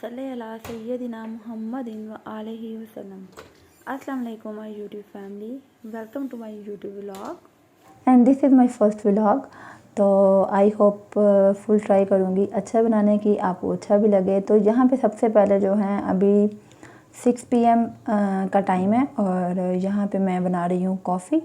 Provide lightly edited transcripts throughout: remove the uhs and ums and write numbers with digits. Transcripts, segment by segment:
सल्ले अला सय्यदिना मुहम्मदिन व आलिहि वसल्लम। अस्सलाम वालेकुम my YouTube family, welcome to my YouTube vlog and this is my first vlog. तो आई होप फुल ट्राई करूँगी अच्छा बनाने की, आपको अच्छा भी लगे। तो यहाँ पे सबसे पहले जो है अभी 6 PM का टाइम है और यहाँ पे मैं बना रही हूँ कॉफ़ी,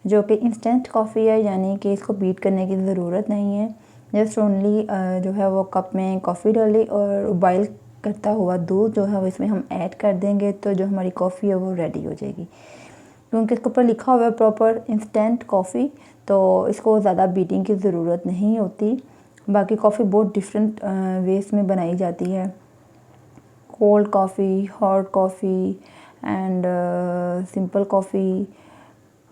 जो कि इंस्टेंट कॉफ़ी है, यानी कि इसको बीट करने की ज़रूरत नहीं है। जस्ट ओनली जो है वो कप में कॉफ़ी डाली और बॉईल करता हुआ दूध जो है वो इसमें हम ऐड कर देंगे, तो जो हमारी कॉफ़ी है वो रेडी हो जाएगी। क्योंकि इसके ऊपर लिखा हुआ है प्रॉपर इंस्टेंट कॉफ़ी, तो इसको ज़्यादा बीटिंग की ज़रूरत नहीं होती। बाकी कॉफ़ी बहुत डिफरेंट वेज में बनाई जाती है, cold coffee, hot coffee and simple coffee,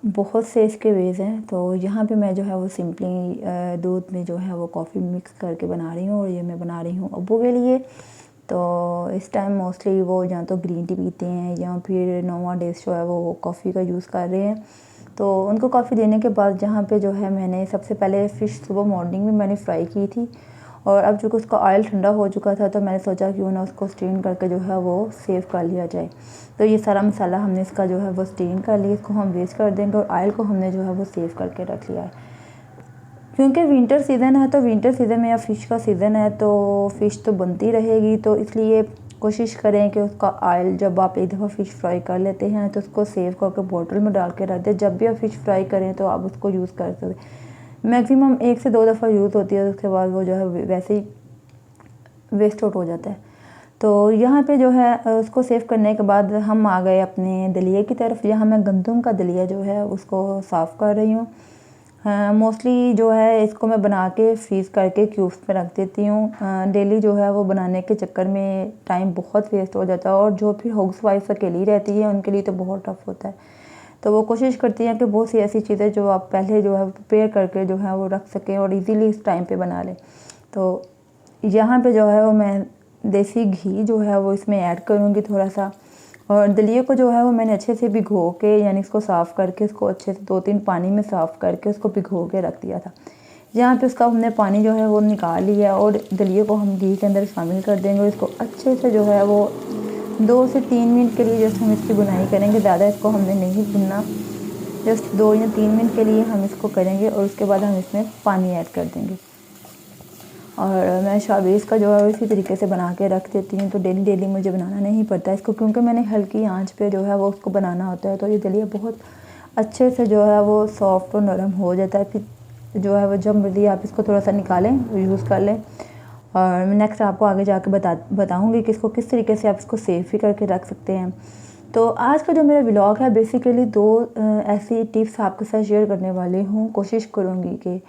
बहुत से इसके वेज हैं। तो यहाँ पे मैं जो है वो सिंपली दूध में जो है वो कॉफ़ी मिक्स करके बना रही हूँ और ये मैं बना रही हूँ अब्बू के लिए। तो इस टाइम मोस्टली वो या तो ग्रीन टी पीते हैं या फिर नोवा डेज़ जो है वो कॉफ़ी का यूज़ कर रहे हैं। तो उनको कॉफ़ी देने के बाद जहाँ पे जो है मैंने सबसे पहले फ़िश सुबह मॉर्निंग में मैंने फ्राई की थी, और अब चूँकि उसका ऑयल ठंडा हो चुका था तो मैंने सोचा क्यों ना उसको स्टीम करके जो है वो सेव कर लिया जाए। तो ये सारा मसाला हमने इसका जो है वो स्टीम कर लिया, इसको हम वेस्ट कर देंगे और ऑयल को हमने जो है वो सेव करके रख लिया है। क्योंकि विंटर सीज़न है, तो विंटर सीज़न में या फ़िश का सीज़न है तो फ़िश तो बनती रहेगी, तो इसलिए कोशिश करें कि उसका ऑयल जब आप एक दफ़ा फ़िश फ्राई कर लेते हैं तो उसको सेव करके बोतल में डाल के रख दें। जब भी आप फ़िश फ्राई करें तो आप उसको यूज़ कर सकते। मैक्सिमम 1 से 2 दफ़ा यूज़ होती है, उसके बाद वो जो है वैसे ही वेस्ट आउट हो जाता है। तो यहाँ पे जो है उसको सेव करने के बाद हम आ गए अपने दलिए की तरफ। यहाँ मैं गंदम का दलिया जो है उसको साफ़ कर रही हूँ। मोस्टली जो है इसको मैं बना के फ्रीज़ करके क्यूब्स में रख देती हूँ। डेली जो है वो बनाने के चक्कर में टाइम बहुत वेस्ट हो जाता है, और जो फिर हाउस वाइफ अकेली रहती है उनके लिए तो बहुत टफ होता है। तो वो कोशिश करती हैं कि बहुत सी ऐसी चीज़ें जो आप पहले जो है प्रिपेयर करके जो है वो रख सकें और इजीली इस टाइम पे बना लें। तो यहाँ पे जो है वो मैं देसी घी जो है वो इसमें ऐड करूँगी थोड़ा सा, और दलिए को जो है वो मैंने अच्छे से भिगो के, यानी इसको साफ़ करके, इसको अच्छे से 2-3 पानी में साफ़ करके उसको भिगो के रख दिया था। यहाँ पे उसका हमने पानी जो है वो निकाल लिया और दलिए को हम घी के अंदर शामिल कर देंगे और इसको अच्छे से जो है वो 2 से 3 मिनट के लिए जस्ट हम इसकी बुनाई करेंगे। ज़्यादा इसको हमने नहीं भुनना, जस्ट 2 या 3 मिनट के लिए हम इसको करेंगे और उसके बाद हम इसमें पानी ऐड कर देंगे। और मैं शाबीज़ का जो है इसी तरीके से बना के रख देती हूँ, तो डेली मुझे बनाना नहीं पड़ता इसको, क्योंकि मैंने हल्की आंच पे जो है वो उसको बनाना होता है। तो ये दलिया बहुत अच्छे से जो है वो सॉफ्ट और नरम हो जाता है। फिर जो है वो जब मर्ज़ी आप इसको थोड़ा सा निकालें, यूज़ कर लें। और मैं नेक्स्ट आपको आगे जाके बताऊँगी कि इसको किस तरीके से आप इसको सेव भी करके रख सकते हैं। तो आज का जो मेरा व्लॉग है बेसिकली 2 ऐसी टिप्स आपके साथ शेयर करने वाली हूँ। कोशिश करूँगी कि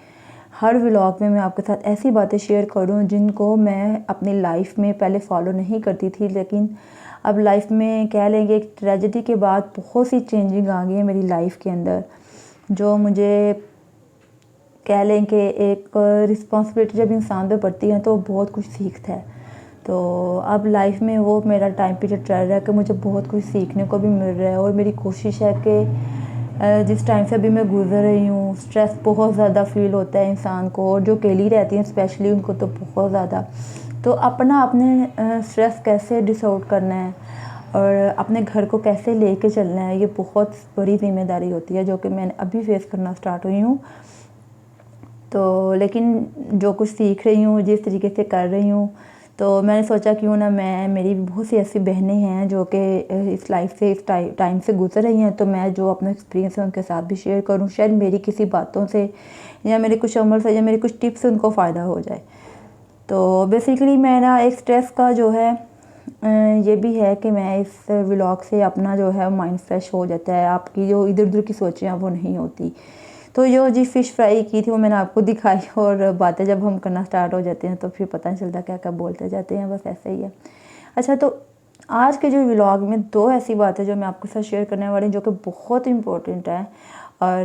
हर व्लॉग में मैं आपके साथ ऐसी बातें शेयर करूं जिनको मैं अपनी लाइफ में पहले फॉलो नहीं करती थी, लेकिन अब लाइफ में कह लेंगे एक ट्रेजेडी के बाद बहुत सी चेंजिंग आ गई है मेरी लाइफ के अंदर, जो मुझे कह लें कि एक रिस्पॉन्सिबिलिटी जब इंसान पे पड़ती है तो बहुत कुछ सीखता है। तो अब लाइफ में वो मेरा टाइम पीरियड चल रहा है कि मुझे बहुत कुछ सीखने को भी मिल रहा है, और मेरी कोशिश है कि जिस टाइम से अभी मैं गुजर रही हूँ, स्ट्रेस बहुत ज़्यादा फील होता है इंसान को, और जो अकेली रहती हैं स्पेशली उनको तो बहुत ज़्यादा। तो अपने स्ट्रेस कैसे डिस आउट करना है और अपने घर को कैसे लेके चलना है, ये बहुत बड़ी जिम्मेदारी होती है जो कि मैंने अभी फेस करना स्टार्ट हुई हूँ। तो लेकिन जो कुछ सीख रही हूँ, जिस तरीके से कर रही हूँ, तो मैंने सोचा क्यों ना मेरी भी बहुत सी ऐसी बहनें हैं जो कि इस लाइफ से, इस टाइम से गुजर रही हैं, तो मैं जो अपना एक्सपीरियंस है उनके साथ भी शेयर करूँ। शायद मेरी किसी बातों से या मेरे कुछ अमल से या मेरी कुछ टिप्स से उनको फ़ायदा हो जाए। तो बेसिकली मेरा एक स्ट्रेस का जो है ये भी है कि मैं इस व्लॉग से अपना जो है माइंड फ्रेश हो जाता है, आपकी जो इधर उधर की सोचें वो नहीं होती। तो जो जी फ़िश फ्राई की थी वो मैंने आपको दिखाई, और बातें जब हम करना स्टार्ट हो जाते हैं तो फिर पता नहीं चलता क्या क्या बोलते जाते हैं, बस ऐसे ही है। अच्छा, तो आज के जो व्लॉग में 2 ऐसी बातें जो मैं आपके साथ शेयर करने वाली हूँ जो कि बहुत इम्पोर्टेंट है, और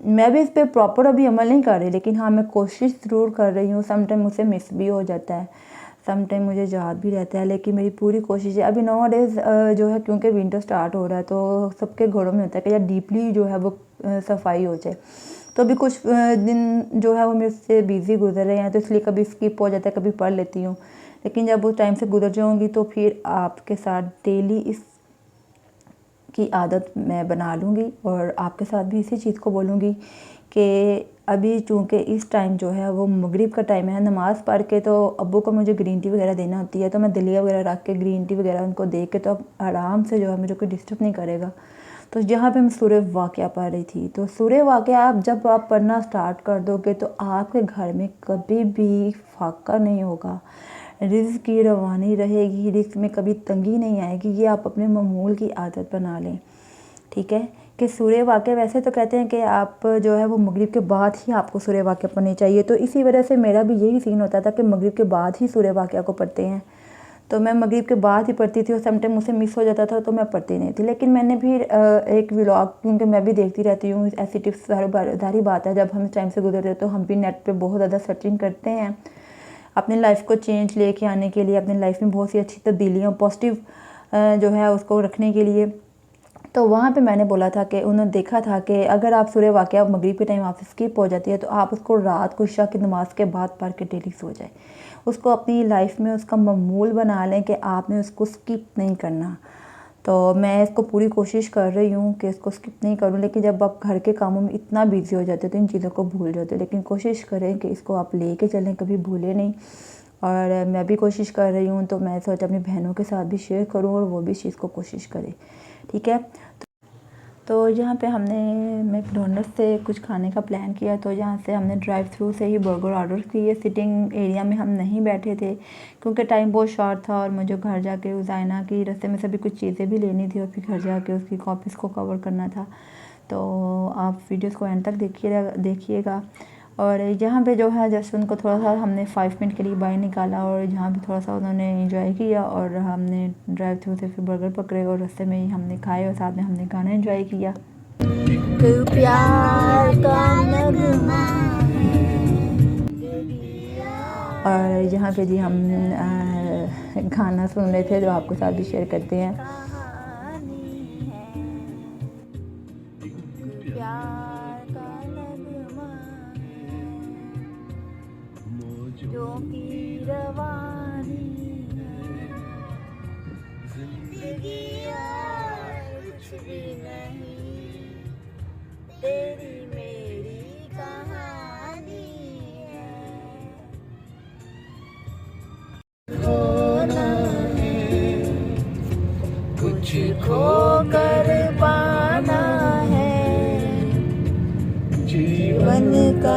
मैं भी इस पर प्रॉपर अभी अमल नहीं कर रही, लेकिन हाँ मैं कोशिश ज़रूर कर रही हूँ। समटाइम मुझसे मिस भी हो जाता है, समटाइम मुझे याद भी रहता है, लेकिन मेरी पूरी कोशिश है। अभी नाउ डेज़ जो है क्योंकि विंटर स्टार्ट हो रहा है तो सबके घरों में होता है कि यार डीपली जो है वो सफाई हो जाए। तो अभी कुछ दिन जो है वो मेरे से बिज़ी गुजर रहे हैं, तो इसलिए कभी स्किप हो जाता है, कभी पढ़ लेती हूँ। लेकिन जब उस टाइम से गुजर जाऊँगी तो फिर आपके साथ डेली इस की आदत मैं बना लूँगी और आपके साथ भी इसी चीज़ को बोलूँगी कि अभी चूँकि इस टाइम जो है वो मगरिब का टाइम है, नमाज़ पढ़ के तो अब्बू को मुझे ग्रीन टी वगैरह देना होती है, तो मैं दलिया वगैरह रख के ग्रीन टी वगैरह उनको दे के तो अब आराम से जो है मुझे कोई डिस्टर्ब नहीं करेगा। तो जहाँ पे मैं सूरह वाक़िया पढ़ रही थी, तो सूरह वाक़िया आप जब आप पढ़ना स्टार्ट कर दोगे तो आपके घर में कभी भी फाका नहीं होगा, रिज़्क़ की रवानी रहेगी, रिज़्क़ में कभी तंगी नहीं आएगी। ये आप अपने मामूल की आदत बना लें, ठीक है। कि सूरह वाक़िया वैसे तो कहते हैं कि आप जो है वो मगरिब के बाद ही आपको सूरह वाक़िया पढ़नी चाहिए, तो इसी वजह से मेरा भी यही सीन होता था कि मगरिब के बाद ही सूरह वाक़िया को पढ़ते हैं, तो मैं मगरिब के बाद ही पढ़ती थी और समटाइम मुझसे मिस हो जाता था तो मैं पढ़ती नहीं थी। लेकिन मैंने भी एक व्लॉग, क्योंकि मैं भी देखती रहती हूँ ऐसी टिप्स, ज़ाहिर बात है जब हम इस टाइम से गुजरते तो हम भी नेट पे बहुत ज़्यादा सर्चिंग करते हैं अपनी लाइफ को चेंज लेके आने के लिए, अपनी लाइफ में बहुत सी अच्छी तब्दीलियाँ पॉजिटिव जो है उसको रखने के लिए। तो वहाँ पे मैंने बोला था कि उन्होंने देखा था कि अगर आप सूरह वाक़िया मगरिब के टाइम आपसे स्किप हो जाती है तो आप उसको रात को इशा की नमाज़ के बाद पढ़ के डेली सो जाए। उसको अपनी लाइफ में उसका मामूल बना लें कि आपने उसको स्किप नहीं करना। तो मैं इसको पूरी कोशिश कर रही हूँ कि इसको स्किप नहीं करूँ, लेकिन जब आप घर के कामों में इतना बिज़ी हो जाते हो तो इन चीज़ों को भूल जाते हो। लेकिन कोशिश करें कि इसको आप लेके चलें, कभी भूलें नहीं। और मैं भी कोशिश कर रही हूँ, तो मैं सोचा अपनी बहनों के साथ भी शेयर करूँ और वो भी इस चीज़ को कोशिश करें, ठीक है। तो यहाँ पे हमने मैकडॉनल्ड्स से कुछ खाने का प्लान किया, तो यहाँ से हमने ड्राइव थ्रू से ही बर्गर ऑर्डर किए। सिटिंग एरिया में हम नहीं बैठे थे क्योंकि टाइम बहुत शॉर्ट था और मुझे घर जाके उज़ाइना की रास्ते में सभी कुछ चीज़ें भी लेनी थी और फिर घर जाके उसकी कॉपीज़ को कवर करना था। तो आप वीडियोस को एंड तक देखिएगा। और यहाँ पे जो है जस्ट उनको थोड़ा सा हमने 5 मिनट के लिए बाहर निकाला और यहाँ पे थोड़ा सा उन्होंने एंजॉय किया और हमने ड्राइव थ्रू से फिर बर्गर पकड़े और रास्ते में ही हमने खाए और साथ में हमने गाना एंजॉय किया। प्यार का नगमा। और यहाँ पे जी हम गाना सुन रहे थे जो आपके साथ भी शेयर करते हैं। जो की रवानी जिंदगी कुछ भी नहीं, तेरी मेरी कहानी है। खोना है कुछ खो कर पाना है, जीवन का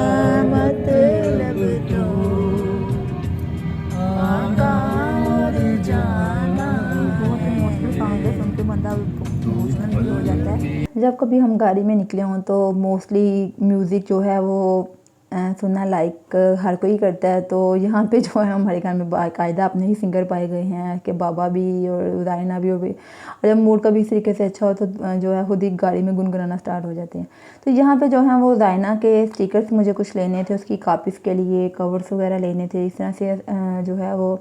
मतलब तो हो जाता है। जब कभी हम गाड़ी में निकले हों तो मोस्टली म्यूज़िक जो है वो सुनना लाइक हर कोई करता है। तो यहाँ पे जो है हमारे घर में बाकायदा अपने ही सिंगर पाए गए हैं कि बाबा भी और उदायना भी और जब मूड का भी इस तरीके से अच्छा हो तो जो है खुद ही गाड़ी में गुनगुनाना स्टार्ट हो जाते हैं। तो यहाँ पे जो है वो उदायना के स्टिकर्स मुझे कुछ लेने थे, उसकी कॉपीज़ के लिए कवर्स वगैरह लेने थे, इस तरह से जो है वो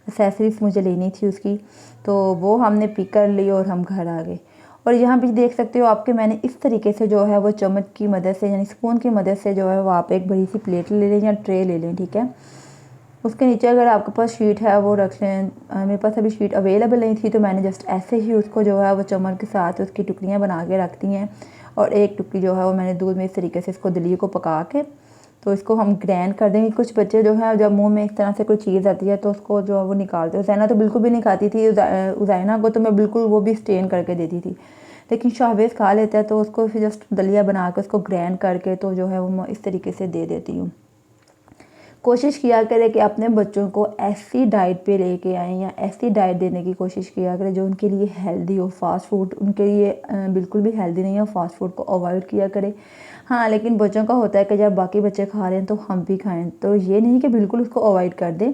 एक्सेसरीज मुझे लेनी थी उसकी। तो वो हमने पिक कर ली और हम घर आ गए। और यहाँ भी देख सकते हो आपके मैंने इस तरीके से जो है वो चम्मच की मदद से यानी स्पून की मदद से जो है वो आप एक बड़ी सी प्लेट ले लें या ट्रे ले लें, ठीक है। उसके नीचे अगर आपके पास शीट है वो रख लें। मेरे पास अभी शीट अवेलेबल नहीं थी तो मैंने जस्ट ऐसे ही उसको जो है वो चम्मच के साथ उसकी टुकड़ियाँ बना के रख दी हैं। और एक टुकड़ी जो है वो मैंने दूध में इस तरीके से इसको दलिए को पका के तो इसको हम ग्राइंड कर देंगे। कुछ बच्चे जो है जब मुंह में इस तरह से कोई चीज़ आती है तो उसको जो है वो निकालते हैं। उज़ैना तो बिल्कुल भी नहीं खाती थी, उज़ैना को तो मैं बिल्कुल वो भी स्टेन करके देती थी, लेकिन शाहवेज़ खा लेता है तो उसको फिर जस्ट दलिया बना के उसको ग्राइंड करके तो जो है वो मैं इस तरीके से दे देती हूँ। कोशिश किया करें कि अपने बच्चों को ऐसी डाइट पे लेके आएँ या ऐसी डाइट देने की कोशिश किया करें जो उनके लिए हेल्दी हो। फास्ट फूड उनके लिए बिल्कुल भी हेल्दी नहीं है, फास्ट फूड को अवॉइड किया करें। हाँ, लेकिन बच्चों का होता है कि जब बाकी बच्चे खा रहे हैं तो हम भी खाएं, तो ये नहीं कि बिल्कुल उसको अवॉइड कर दें।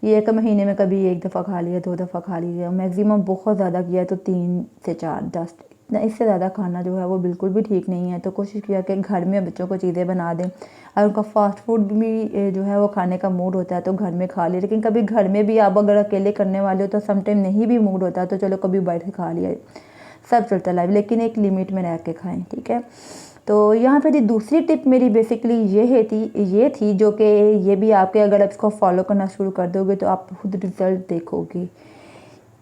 ये एक महीने में कभी 1 दफ़ा खा लिया, 2 दफ़ा खा लिया, मैक्सिमम बहुत ज़्यादा किया तो 3 से 4 जस्ट इतना, इससे ज़्यादा खाना जो है वो बिल्कुल भी ठीक नहीं है। तो कोशिश किया कि घर में बच्चों को चीज़ें बना दें। और उनका फास्ट फूड भी जो है वो खाने का मूड होता है तो घर में खा ले, लेकिन कभी घर में भी आप अगर अकेले करने वाले हो तो समटाइम नहीं भी मूड होता तो चलो कभी बाहर से खा लिया, सब चलता लाइफ, लेकिन एक लिमिट में रह के खाएं, ठीक है। तो यहाँ पे जो दूसरी टिप मेरी बेसिकली ये थी जो कि ये भी आपके, अगर आप इसको फॉलो करना शुरू कर दोगे तो आप खुद रिज़ल्ट देखोगे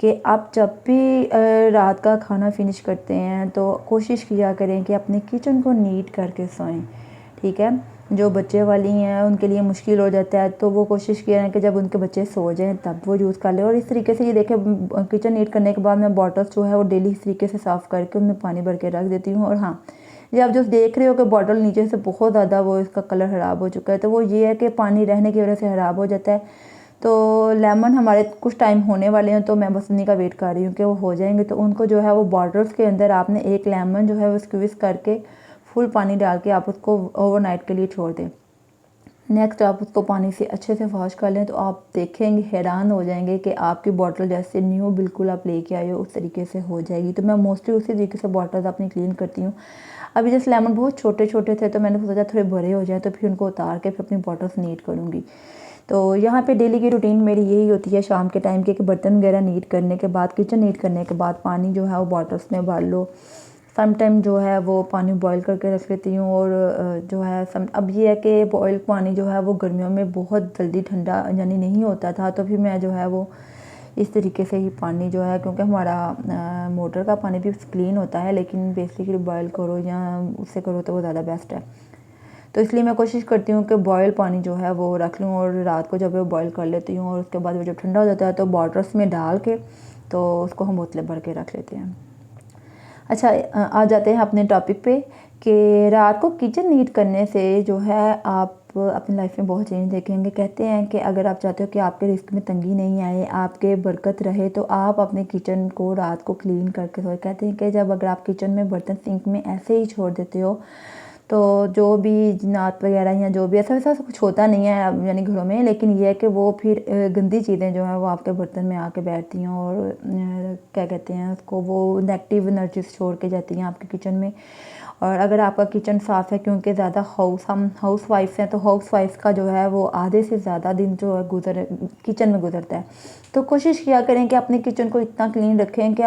कि आप जब भी रात का खाना फिनिश करते हैं तो कोशिश किया करें कि अपने किचन को नीट करके सोएं, ठीक है। जो बच्चे वाली हैं उनके लिए मुश्किल हो जाता है, तो वो कोशिश किया है कि जब उनके बच्चे सो जाएं तब वो यूज़ कर लें। और इस तरीके से ये देखें, किचन नीट करने के बाद मैं बॉटल्स जो है वो डेली इस तरीके से साफ़ करके उनमें पानी भर के रख देती हूँ। और हाँ, ये आप जो देख रहे हो कि बॉटल नीचे से बहुत ज़्यादा वो इसका कलर ख़राब हो चुका है, तो वो ये है कि पानी रहने की वजह से ख़राब हो जाता है। तो लेमन हमारे कुछ टाइम होने वाले हैं, तो मैं बस उन्हीं का वेट कर रही हूँ कि वो हो जाएंगे। तो उनको जो है वो बॉटल्स के अंदर आपने एक लेमन जो है वो स्क्वीज़ करके फुल पानी डाल के आप उसको ओवरनाइट के लिए छोड़ दें। नेक्स्ट आप उसको पानी से अच्छे से वॉश कर लें, तो आप देखेंगे, हैरान हो जाएंगे कि आपकी बॉटल जैसे न्यू बिल्कुल आप लेके आए हो उस तरीके से हो जाएगी। तो मैं मोस्टली उसी तरीके से बॉटल्स अपनी क्लीन करती हूँ। अभी जैसे लेमन बहुत छोटे छोटे थे तो मैंने सोचा थोड़े बड़े हो जाए तो फिर उनको उतार के फिर अपनी बॉटल्स नीट करूँगी। तो यहाँ पे डेली की रूटीन मेरी यही होती है शाम के टाइम के, कि बर्तन वगैरह नीट करने के बाद, किचन नीट करने के बाद पानी जो है वो बॉटल्स में भर लो। सम टाइम जो है वो पानी बॉईल करके रख लेती हूँ। और जो है अब ये है कि बॉयल पानी जो है वो गर्मियों में बहुत जल्दी ठंडा यानी नहीं होता था, तो फिर मैं जो है वो इस तरीके से ही पानी जो है, क्योंकि हमारा मोटर का पानी भी क्लीन होता है, लेकिन बेसिकली बॉयल करो या उससे करो तो वो ज़्यादा बेस्ट है। तो इसलिए मैं कोशिश करती हूँ कि बॉयल पानी जो है वो रख लूँ और रात को जब वो बॉयल कर लेती हूँ, और उसके बाद वो जब ठंडा हो जाता है तो बॉटल्स में डाल के तो उसको हम बोतलें भर के रख लेते हैं। अच्छा, आ जाते हैं अपने टॉपिक पे कि रात को किचन नीट करने से जो है आप अपनी लाइफ में बहुत चेंज देखेंगे। कहते हैं कि अगर आप चाहते हो कि आपके रिस्क में तंगी नहीं आए, आपके बरकत रहे, तो आप अपने किचन को रात को क्लीन करके सोए। कहते हैं कि जब अगर आप किचन में बर्तन सिंक में ऐसे ही छोड़ देते हो तो जो भी जिन्नात वगैरह या जो भी ऐसा वैसा कुछ होता नहीं है यानी घरों में, लेकिन ये है कि वो फिर गंदी चीज़ें जो हैं वो आपके बर्तन में आके बैठती हैं और क्या कहते हैं उसको, वो नेगेटिव एनर्जीज छोड़ के जाती हैं आपके किचन में। और अगर आपका किचन साफ़ है, क्योंकि ज़्यादा हम हाउस वाइफ्स हैं, तो हाउस वाइफ्स का जो है वो आधे से ज़्यादा दिन जो है किचन में गुजरता है। तो कोशिश किया करें कि अपने किचन को इतना क्लीन रखें कि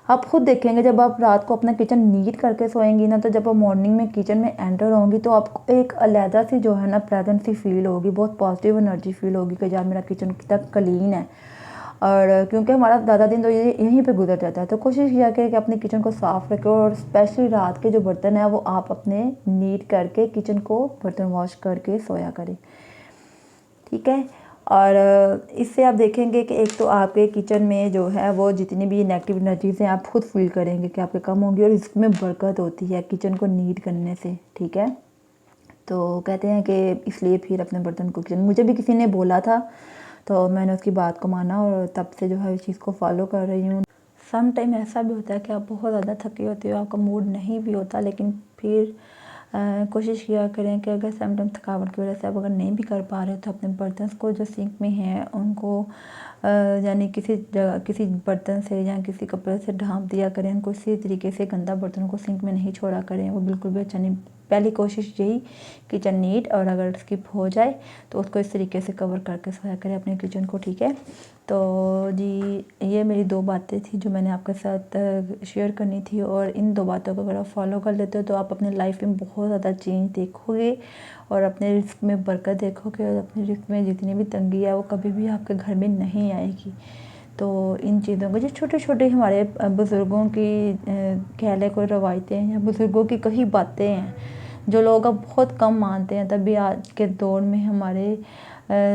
आप खुद देखेंगे जब आप रात को अपना किचन नीट करके सोएंगी ना, तो जब आप मॉर्निंग में किचन में एंटर होंगी तो आपको एक अलहदा सी जो है ना प्रेजेंस सी फील होगी, बहुत पॉजिटिव एनर्जी फील होगी कि यार मेरा किचन कितना क्लीन है। और क्योंकि हमारा ज़्यादा दिन तो यहीं पे गुजर जाता है, तो कोशिश किया करें कि अपने किचन को साफ़ रखें। और स्पेशली रात के जो बर्तन हैं वो आप अपने नीट करके किचन को बर्तन वॉश करके सोया करें, ठीक है। और इससे आप देखेंगे कि एक तो आपके किचन में जो है वो जितनी भी नेगेटिव एनर्जीज़ हैं आप खुद फील करेंगे कि आपके कम होंगी, और इसमें बरकत होती है किचन को नीट करने से, ठीक है। तो कहते हैं कि इसलिए फिर अपने बर्तन को किचन, मुझे भी किसी ने बोला था तो मैंने उसकी बात को माना और तब से जो है इस चीज़ को फॉलो कर रही हूँ। सम टाइम ऐसा भी होता है कि आप बहुत ज़्यादा थके होते हो, आपका मूड नहीं भी होता, लेकिन फिर कोशिश किया करें कि अगर सम टाइम थकावट की वजह से आप अगर नहीं भी कर पा रहे हो तो अपने बर्तन को जो सिंक में हैं उनको यानी किसी जगह किसी बर्तन से या किसी कपड़े से ढाँप दिया करें। उनको इसी तरीके से गंदा बर्तन को सिंक में नहीं छोड़ा करें, वो बिल्कुल भी अच्छा नहीं। पहली कोशिश यही किचन नीट, और अगर स्किप हो जाए तो उसको इस तरीके से कवर करके सोया करें अपने किचन को, ठीक है। तो जी, ये मेरी 2 बातें थी जो मैंने आपके साथ शेयर करनी थी, और इन 2 बातों को अगर आप फॉलो कर लेते हो तो आप अपने लाइफ में बहुत ज़्यादा चेंज देखोगे और अपने रिस्क में बरकत देखोगे, और अपने रिस्क में जितनी भी तंगी है वो कभी भी आपके घर में नहीं आएगी। तो इन चीज़ों को जो छोटे छोटे हमारे बुज़ुर्गों की कह लें कोई रवायतें हैं या बुज़ुर्गों की कही बातें हैं जो लोग अब बहुत कम मानते हैं, तभी आज के दौर में हमारे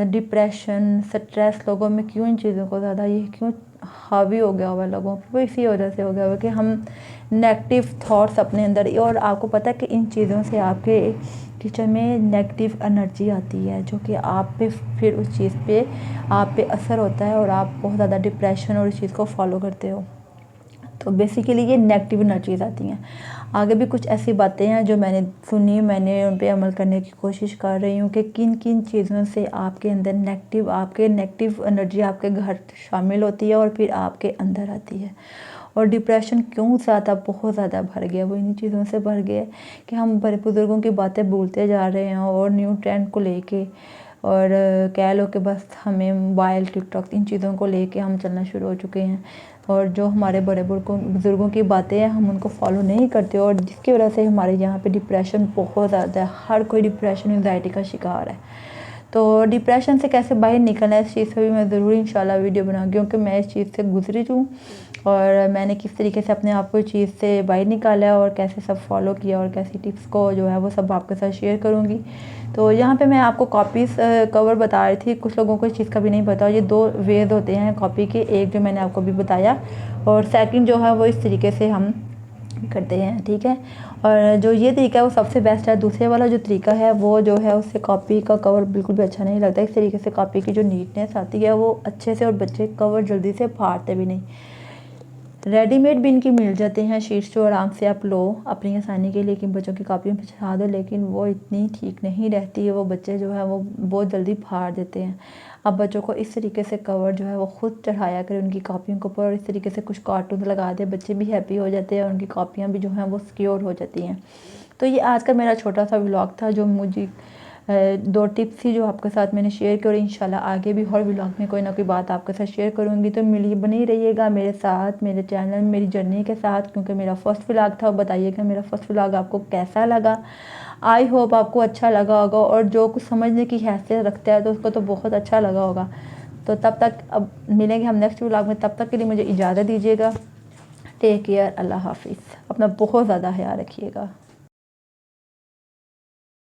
डिप्रेशन, स्ट्रेस लोगों में क्यों, इन चीज़ों को ज़्यादा ये क्यों हावी हो गया हुआ है लोगों पर, वो इसी वजह से हो गया हुआ कि हम नेगेटिव थॉट्स अपने अंदर, और आपको पता है कि इन चीज़ों से आपके किचन में नेगेटिव एनर्जी आती है जो कि आप पे फिर उस चीज़ पे आप पे असर होता है और आप बहुत ज़्यादा डिप्रेशन और इस चीज़ को फॉलो करते हो। तो बेसिकली ये नेगेटिव एनर्जीज आती हैं। आगे भी कुछ ऐसी बातें हैं जो मैंने सुनी, मैंने उन पे अमल करने की कोशिश कर रही हूँ कि किन किन चीज़ों से आपके अंदर नेगेटिव एनर्जी आपके घर शामिल होती है और फिर आपके अंदर आती है। और डिप्रेशन क्यों ज़्यादा बहुत ज़्यादा भर गया, वो इन्हीं चीज़ों से भर गया कि हम बड़े बुज़ुर्गों की बातें भूलते जा रहे हैं और न्यू ट्रेंड को लेके, और कह लो कि बस हमें मोबाइल, टिकटॉक, इन चीज़ों को लेके हम चलना शुरू हो चुके हैं। और जो हमारे बड़े बुज़ुर्गों की बातें हैं हम उनको फॉलो नहीं करते, और जिसकी वजह से हमारे यहाँ पे डिप्रेशन बहुत ज़्यादा है। हर कोई डिप्रेशन एंजाइटी का शिकार है। तो डिप्रेशन से कैसे बाहर निकलना है, इस चीज़ पे भी मैं ज़रूर इंशाल्लाह वीडियो बनाऊंगी, क्योंकि मैं इस चीज़ से गुजरी हूँ और मैंने किस तरीके से अपने आप को इस चीज़ से बाहर निकाला है और कैसे सब फॉलो किया और कैसी टिप्स को जो है वो सब आपके साथ शेयर करूँगी। तो यहाँ पे मैं आपको कॉपीज़ कवर बता रही थी, कुछ लोगों को इस चीज़ का भी नहीं पता। ये 2 वेज होते हैं कॉपी के, एक जो मैंने आपको भी बताया और सेकंड जो है वो इस तरीके से हम करते हैं, ठीक है। और जो ये तरीका है वो सबसे बेस्ट है। दूसरे वाला जो तरीका है वो जो है उससे कॉपी का कवर बिल्कुल भी अच्छा नहीं लगता। इस तरीके से कॉपी की जो नीटनेस आती है वो अच्छे से, और बच्चे कवर जल्दी से फाड़ते भी नहीं। रेडीमेड भी इनकी मिल जाते हैं शीट्स, जो आराम से आप लो अपनी आसानी के लिए, लेकिन बच्चों की कॉपी में बिछा दो, लेकिन वो इतनी ठीक नहीं रहती है। वो बच्चे जो है वो बहुत जल्दी फाड़ देते हैं। अब बच्चों को इस तरीके से कवर जो है वो ख़ुद चढ़ाया करें उनकी कॉपियों के ऊपर, और इस तरीके से कुछ कार्टून लगा दे, बच्चे भी हैप्पी हो जाते हैं और उनकी कॉपियाँ भी जो हैं वो सिक्योर हो जाती हैं। तो ये आज का मेरा छोटा सा व्लॉग था, जो मुझे 2 टिप्स थी जो आपके साथ मैंने शेयर की, और इंशाल्लाह आगे भी हर व्लॉग में कोई ना कोई बात आपके साथ शेयर करूँगी। तो मिलिए, बनी रहिएगा मेरे साथ, मेरे चैनल, मेरी जर्नी के साथ, क्योंकि मेरा फर्स्ट व्लॉग था। बताइएगा मेरा फर्स्ट व्लॉग आपको कैसा लगा। आई होप आपको अच्छा लगा होगा, और जो कुछ समझने की हैसियत रखता है तो उसको तो बहुत अच्छा लगा होगा। तो तब तक अब मिलेंगे हम नेक्स्ट व्लॉग में, तब तक के लिए मुझे इजाज़त दीजिएगा। टेक केयर, अल्लाह हाफिज़। अपना बहुत ज़्यादा ख्याल रखिएगा।